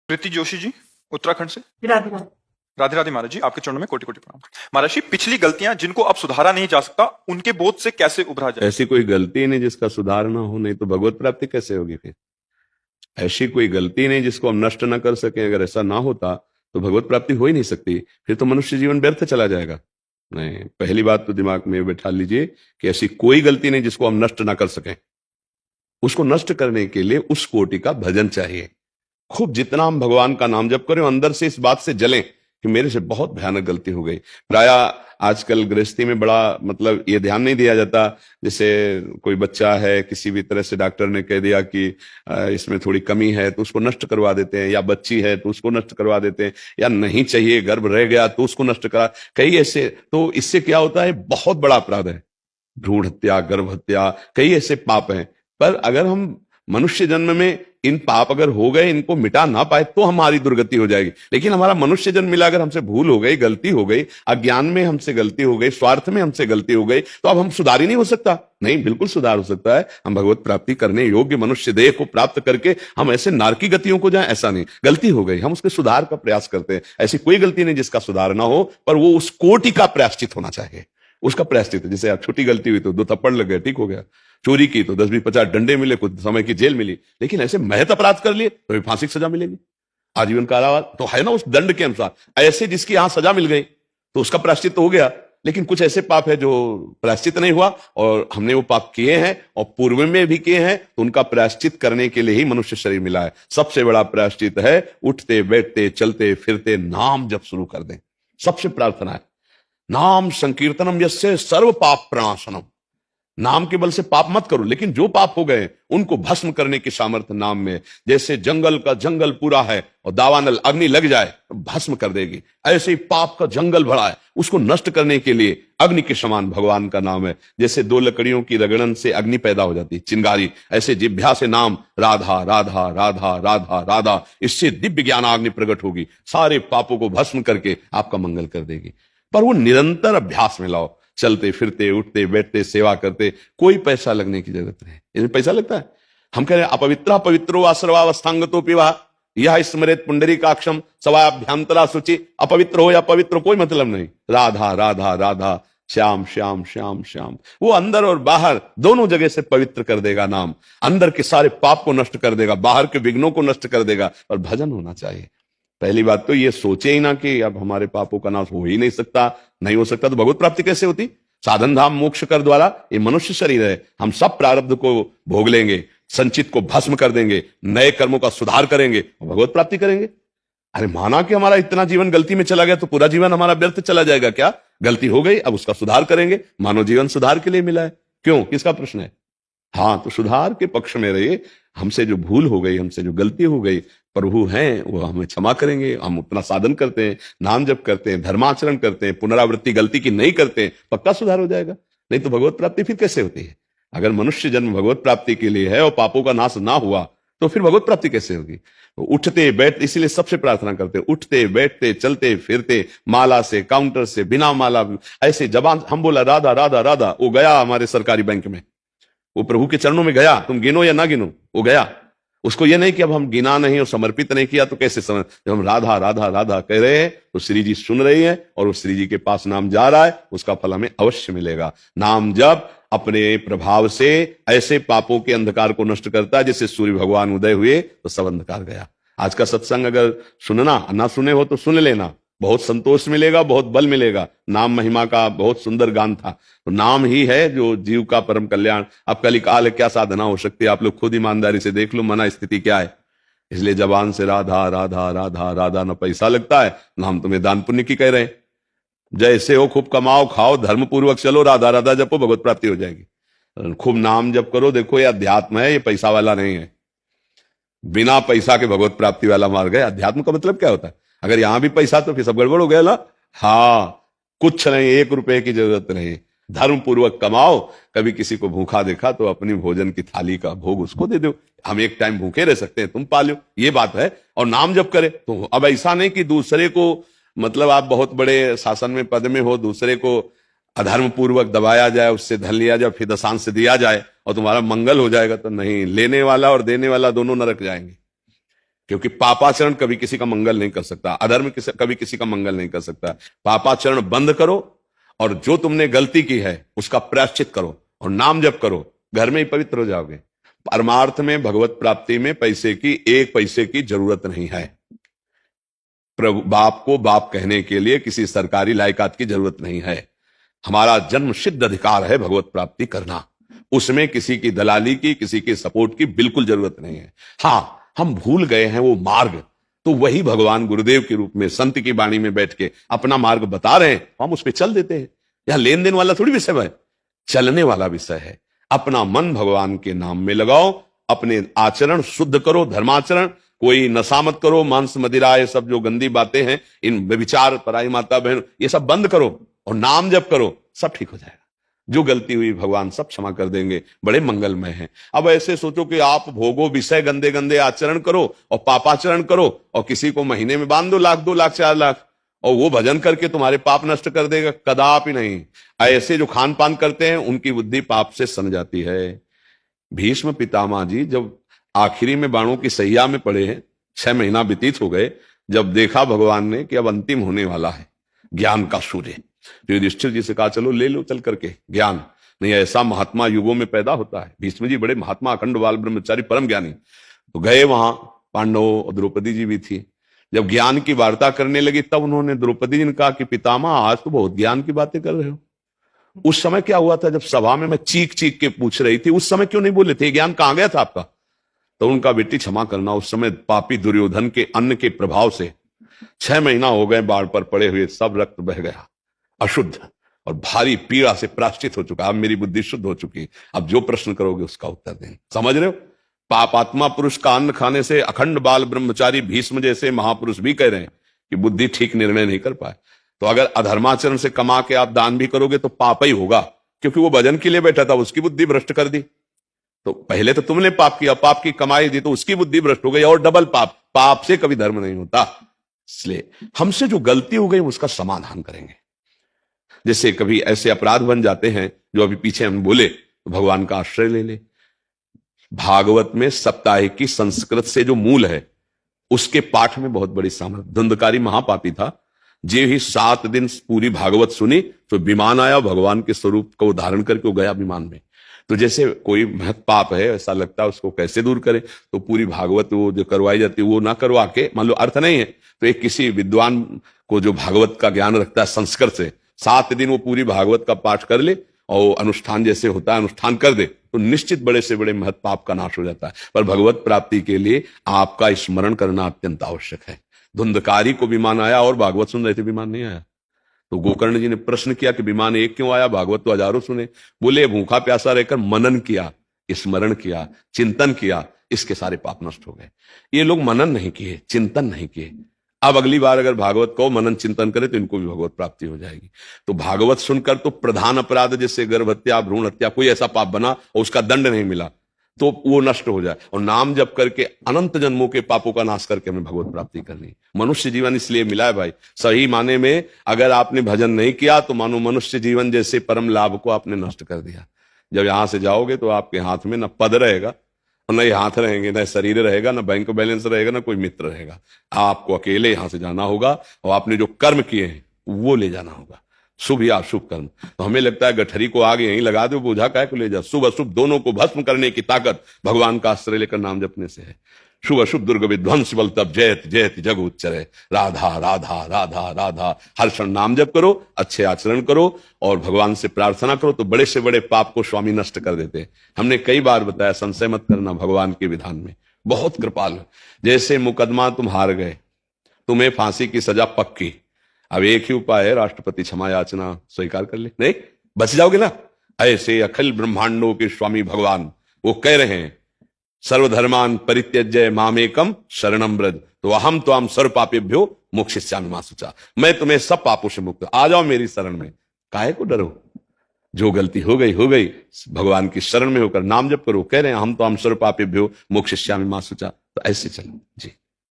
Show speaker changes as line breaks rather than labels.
प्रीति जोशी जी उत्तराखंड से।
राधे राधे।
राधे राधे महाराज जी, आपके चरणों में कोटि कोटि प्रणाम। महाराज जी, पिछली गलतियां जिनको अब सुधारा नहीं जा सकता, उनके बोझ से कैसे उभरा जाए?
ऐसी कोई गलती नहीं जिसका सुधार ना हो, नहीं तो भगवत प्राप्ति कैसे होगी फिर? ऐसी कोई गलती नहीं जिसको हम नष्ट ना कर सकें। अगर ऐसा ना होता तो भगवत प्राप्ति हो ही नहीं सकती, फिर तो मनुष्य जीवन व्यर्थ चला जाएगा। नहीं, पहली बात तो दिमाग में बैठा लीजिए कि ऐसी कोई गलती नहीं जिसको हम नष्ट ना कर सकें। उसको नष्ट करने के लिए उस कोटि का भजन चाहिए। खूब जितना हम भगवान का नाम जप करें, अंदर से इस बात से जलें कि मेरे से बहुत भयानक गलती हो गई। प्राय आजकल गृहस्थी में बड़ा ये ध्यान नहीं दिया जाता। जैसे कोई बच्चा है, किसी भी तरह से डॉक्टर ने कह दिया कि इसमें थोड़ी कमी है तो उसको नष्ट करवा देते हैं, या बच्ची है तो उसको नष्ट करवा देते हैं, या नहीं चाहिए गर्भ रह गया तो उसको नष्ट करा। कई ऐसे, तो इससे क्या होता है, बहुत बड़ा अपराध है। भ्रूण हत्या, गर्भ हत्या, कई ऐसे पाप हैं। पर अगर हम मनुष्य जन्म में इन पाप अगर हो गए, इनको मिटा ना पाए तो हमारी दुर्गति हो जाएगी। लेकिन हमारा मनुष्य जन्म मिला, अगर हमसे भूल हो गई, गलती हो गई, अज्ञान में हमसे गलती हो गई, स्वार्थ में हमसे गलती हो गई, तो अब हम सुधार ही नहीं हो सकता। नहीं, बिल्कुल सुधार हो सकता है। हम भगवत प्राप्ति करने योग्य मनुष्य देह को प्राप्त करके हम ऐसे नारकी गतियों को जाए, ऐसा नहीं। गलती हो गई, हम उसके सुधार का प्रयास करते हैं। ऐसी कोई गलती नहीं जिसका सुधार ना हो, पर वो उस कोटि का प्रायश्चित होना चाहिए। उसका प्रायश्चित, जैसे छोटी गलती हुई तो 2 थप्पड़ लग गए, ठीक हो गया। चोरी की तो 10-20-50 डंडे मिले, कुछ समय की जेल मिली। लेकिन ऐसे महत अपराध कर लिए तो फांसी की सजा मिलेगी, आजीवन कारावास तो है ना उस दंड के अनुसार। ऐसे जिसकी यहां सजा मिल गई तो उसका प्रायश्चित तो हो गया। लेकिन कुछ ऐसे पाप है जो प्रायश्चित नहीं हुआ, और हमने वो पाप किए हैं और पूर्व में भी किए हैं, तो उनका प्रायश्चित करने के लिए ही मनुष्य शरीर मिला है। सबसे बड़ा प्रायश्चित है उठते बैठते चलते फिरते नाम जप शुरू कर दें। सबसे प्रार्थना है नाम संकीर्तनम यस्य सर्व पाप प्रणाशनम। नाम के बल से पाप मत करो, लेकिन जो पाप हो गए उनको भस्म करने की सामर्थ्य नाम में। जैसे जंगल का जंगल पूरा है और दावानल अग्नि लग जाए तो भस्म कर देगी, ऐसे ही पाप का जंगल भरा है, उसको नष्ट करने के लिए अग्नि के समान भगवान का नाम है। जैसे 2 लकड़ियों की रगड़न से अग्नि पैदा हो जाती है, चिंगारी, ऐसे जिह्वा से नाम राधा राधा राधा राधा राधा, इससे दिव्य ज्ञानाग्नि प्रकट होगी, सारे पापों को भस्म करके आपका मंगल कर देगी। पर वो निरंतर अभ्यास में लाओ, चलते फिरते उठते बैठते सेवा करते। कोई पैसा लगने की जरूरत नहीं। इसमें पैसा लगता है? हम कह रहे हैं अपवित्र पवित्रो असर्वावस्थांगतो पिवा यह स्मरेत पुंडरीकाक्षम सवाभ्यंतरा शुचि। अपवित्र हो या पवित्र कोई मतलब नहीं। राधा राधा राधा, श्याम श्याम श्याम श्याम। वो अंदर और बाहर दोनों जगह से पवित्र कर देगा नाम। अंदर के सारे पाप को नष्ट कर देगा, बाहर के विघ्नों को नष्ट कर देगा। और भजन होना चाहिए। पहली बात तो ये सोचे ही ना कि अब हमारे पापों का नाश हो ही नहीं सकता। नहीं हो सकता तो भगवत प्राप्ति कैसे होती? साधन धाम मोक्ष कर द्वारा, ये मनुष्य शरीर है, हम सब प्रारब्ध को भोग लेंगे, संचित को भस्म कर देंगे, नए कर्मों का सुधार करेंगे, भगवत प्राप्ति करेंगे। अरे माना कि हमारा इतना जीवन गलती में चला गया तो पूरा जीवन हमारा व्यर्थ चला जाएगा क्या? गलती हो गई, अब उसका सुधार करेंगे। मानव जीवन सुधार के लिए मिला है, क्यों, किसका प्रश्न है? हाँ, तो सुधार के पक्ष में रहिए। हमसे जो भूल हो गई, हमसे जो गलती हो गई, प्रभु हैं वो हमें क्षमा करेंगे। हम उतना साधन करते हैं, नाम जप करते हैं, धर्माचरण करते हैं, पुनरावृत्ति गलती की नहीं करते हैं, पक्का सुधार हो जाएगा। नहीं तो भगवत प्राप्ति फिर कैसे होती है? अगर मनुष्य जन्म भगवत प्राप्ति के लिए है और पापों का नाश ना हुआ तो फिर भगवत प्राप्ति कैसे होगी? तो उठते बैठते, इसीलिए सबसे प्रार्थना करते हैं, उठते बैठते चलते फिरते, माला से, काउंटर से, बिना माला, ऐसे जबान हम बोला राधा राधा राधा, वो गया हमारे सरकारी बैंक में, वो प्रभु के चरणों में गया। तुम गिनो या ना गिनो, वो गया। उसको ये नहीं कि अब हम गिना नहीं और समर्पित नहीं किया तो कैसे समझ। जब हम राधा राधा राधा कह रहे हैं तो श्री जी सुन रही है और उस श्री जी के पास नाम जा रहा है, उसका फल हमें अवश्य मिलेगा। नाम जब अपने प्रभाव से ऐसे पापों के अंधकार को नष्ट करता है जैसे सूर्य भगवान उदय हुए तो सब अंधकार गया। आज का सत्संग अगर सुनना ना सुने हो तो सुन लेना, बहुत संतोष मिलेगा, बहुत बल मिलेगा। नाम महिमा का बहुत सुंदर गान था। तो नाम ही है जो जीव का परम कल्याण। अब कलिकाल है, क्या साधना हो सकती है? आप लोग खुद ईमानदारी से देख लो मना स्थिति क्या है। इसलिए जबान से राधा राधा राधा राधा, न पैसा लगता है न हम तुम्हें दान पुण्य की कह रहे हैं। जैसे हो खूब कमाओ खाओ, धर्म पूर्वक चलो, राधा राधा जपो, भगवत प्राप्ति हो जाएगी। खूब नाम जप करो। देखो ये अध्यात्म है, ये पैसा वाला नहीं है। बिना पैसा के भगवत प्राप्ति वाला मार्ग है। अध्यात्म का मतलब क्या होता है? अगर यहां भी पैसा तो फिर सब गड़बड़ हो गया ना। हाँ, कुछ नहीं, 1 रुपए की जरूरत नहीं। धर्म पूर्वक कमाओ। कभी किसी को भूखा देखा तो अपनी भोजन की थाली का भोग उसको दे दो। हम एक टाइम भूखे रह सकते हैं, तुम पालो, ये बात है। और नाम जप करे तो अब ऐसा नहीं कि दूसरे को, मतलब आप बहुत बड़े शासन में पद में हो, दूसरे को अधर्म पूर्वक दबाया जाए, उससे धन लिया जाए, फिर दशांश से दिया जाए और तुम्हारा मंगल हो जाएगा। तो नहीं, लेने वाला और देने वाला दोनों नरक जाएंगे। क्योंकि पापाचरण कभी किसी का मंगल नहीं कर सकता, अधर्म कभी किसी का मंगल नहीं कर सकता। पापाचरण बंद करो और जो तुमने गलती की है उसका प्रायश्चित करो और नाम जप करो, घर में ही पवित्र हो जाओगे। परमार्थ में, भगवत प्राप्ति में पैसे की, एक पैसे की जरूरत नहीं है। प्रभु बाप को बाप कहने के लिए किसी सरकारी लायकात की जरूरत नहीं है। हमारा जन्म सिद्ध अधिकार है भगवत प्राप्ति करना, उसमें किसी की दलाली की, किसी की सपोर्ट की बिल्कुल जरूरत नहीं है। हाँ, हम भूल गए हैं वो मार्ग, तो वही भगवान गुरुदेव के रूप में संत की वाणी में बैठ के अपना मार्ग बता रहे हैं, हम उस पर चल देते हैं। यह लेन देन वाला थोड़ी विषय है, चलने वाला विषय है। अपना मन भगवान के नाम में लगाओ, अपने आचरण शुद्ध करो, धर्माचरण। कोई नशा मत करो, मांस मदिरा, ये सब जो गंदी बातें हैं, इन विचार, पराई माता बहन, ये सब बंद करो और नाम जप करो, सब ठीक हो जाएगा। जो गलती हुई भगवान सब क्षमा कर देंगे, बड़े मंगलमय हैं। अब ऐसे सोचो कि आप भोगो विषय, गंदे गंदे आचरण करो और पापाचरण करो और किसी को महीने में बांध दो 1,00,000, 2,00,000, 4,00,000 और वो भजन करके तुम्हारे पाप नष्ट कर देगा, कदापि नहीं। ऐसे जो खान पान करते हैं उनकी बुद्धि पाप से सन जाती है। भीष्म पितामह जी जब आखिरी में बाणों की सैया में पड़े हैं, 6 महीना व्यतीत हो गए, जब देखा भगवान ने कि अब अंतिम होने वाला है ज्ञान का सूर्य, तो युधिष्ठिर जी से कहा चलो ले लो चल करके ज्ञान, नहीं ऐसा महात्मा युगों में पैदा होता है। भीष्म जी बड़े महात्मा, अखंड बाल ब्रह्मचारी, परम ज्ञानी। तो गए वहां, पांडव और द्रौपदी जी भी थी। जब ज्ञान की वार्ता करने लगी तब उन्होंने द्रौपदी जी ने कहा कि पितामह आज तो बहुत ज्ञान की बातें कर रहे हो। उस समय क्या हुआ था, जब सभा में मैं चीख चीख के पूछ रही थी, उस समय क्यों नहीं बोले थे, ज्ञान कहां गया था आपका? तो उनका बेटी क्षमा करना, उस समय पापी दुर्योधन के अन्न के प्रभाव से 6 महीना हो गए बाढ़ पर पड़े हुए, सब रक्त बह गया, अशुद्ध और भारी पीड़ा से प्राश्चित हो चुका। अब मेरी बुद्धि शुद्ध हो चुकी, अब जो प्रश्न करोगे उसका उत्तर दें। समझ रहे हो? पापात्मा पुरुष का अन्न खाने से अखंड बाल ब्रह्मचारी भीष्म जैसे महापुरुष भी कह रहे हैं कि बुद्धि ठीक निर्णय नहीं कर पाए। तो अगर अधर्माचरण से कमा के आप दान भी करोगे तो पाप ही होगा, क्योंकि वो भजन के लिए बैठा था, उसकी बुद्धि भ्रष्ट कर दी। तो पहले तो तुमने पाप किया, पाप की कमाई दी तो उसकी बुद्धि भ्रष्ट हो गई, और डबल पाप। पाप से कभी धर्म नहीं होता। इसलिए हमसे जो गलती हो गई उसका समाधान करेंगे। जैसे कभी ऐसे अपराध बन जाते हैं जो अभी पीछे हम बोले, तो भगवान का आश्रय ले ले। भागवत में साप्ताहिक की संस्कृत से जो मूल है उसके पाठ में बहुत बड़ी सामर्थ्य। धुंधकारी महापापी था, जे ही 7 दिन पूरी भागवत सुनी तो विमान आया, भगवान के स्वरूप को धारण करके वो गया विमान में। तो जैसे कोई महत पाप है, ऐसा लगता है उसको कैसे दूर करे, तो पूरी भागवत वो जो करवाई जाती है वो ना करवा के, मान लो अर्थ नहीं है तो एक किसी विद्वान को जो भागवत का ज्ञान रखता है संस्कृत से, 7 दिन वो पूरी भागवत का पाठ कर ले और अनुष्ठान जैसे होता है अनुष्ठान कर दे, तो निश्चित बड़े से बड़े महत पाप का नाश हो जाता है। पर भगवत प्राप्ति के लिए आपका स्मरण करना अत्यंत आवश्यक है। धुंधकारी को विमान आया और भागवत सुन रहे थे, विमान नहीं आया। तो गोकर्ण जी ने प्रश्न किया कि विमान एक क्यों आया, भागवत तो हजारों सुने। बोले भूखा प्यासा रहकर मनन किया, स्मरण किया, चिंतन किया, इसके सारे पाप नष्ट हो गए। ये लोग मनन नहीं किए, चिंतन नहीं किए। अब अगली बार अगर भागवत को मनन चिंतन करे तो इनको भी भगवत प्राप्ति हो जाएगी। तो भागवत सुनकर तो प्रधान अपराध जैसे गर्भ हत्या, भ्रूण हत्या, कोई ऐसा पाप बना और उसका दंड नहीं मिला तो वो नष्ट हो जाए, और नाम जप करके अनंत जन्मों के पापों का नाश करके हमें भगवत प्राप्ति करनी। मनुष्य जीवन इसलिए मिला है भाई, सही माने में अगर आपने भजन नहीं किया तो मानो मनुष्य जीवन जैसे परम लाभ को आपने नष्ट कर दिया। जब यहां से जाओगे तो आपके हाथ में न पद रहेगा, न ये हाथ रहेंगे, न शरीर रहेगा, न बैंक बैलेंस रहेगा, न कोई मित्र रहेगा। आपको अकेले यहां से जाना होगा और आपने जो कर्म किए हैं वो ले जाना होगा, शुभ या अशुभ कर्म। तो हमें लगता है गठरी को आगे यहीं लगा दो, बोझा काहे को ले जा। शुभ अशुभ दोनों को भस्म करने की ताकत भगवान का आश्रय लेकर नाम जपने से है। शुभ अशुभ दुर्ग विध्वंस बल तब जयत जयत जग उच्चरे, राधा राधा राधा राधा। हर क्षण नाम जप करो, अच्छे आचरण करो और भगवान से प्रार्थना करो, तो बड़े से बड़े पाप को स्वामी नष्ट कर देते हैं। हमने कई बार बताया, संशय मत करना भगवान के विधान में, बहुत कृपाल। जैसे मुकदमा तुम हार गए, तुम्हें फांसी की सजा पक्की, अब एक ही उपाय है, राष्ट्रपति क्षमा याचना स्वीकार कर ले, नहीं बच जाओगे ना। ऐसे अखिल ब्रह्मांडों के स्वामी भगवान वो कह रहे हैं, सर्वधर्मान परित्यज्य मामेकम शरणम व्रज, तो अहम त्वाम सर्व पापेभ्यो मोक्षयिष्यामि मा शुचा। मैं तुम्हें सब पापों से मुक्त, आ जाओ मेरी शरण में, काहे को डरो। जो गलती हो गई भगवान की शरण में होकर नाम जप करो। कह रहे हैं हम तो हम सर्व पापेभ्यो मोक्षयिष्यामि मा शुचा। तो ऐसे चलो जी।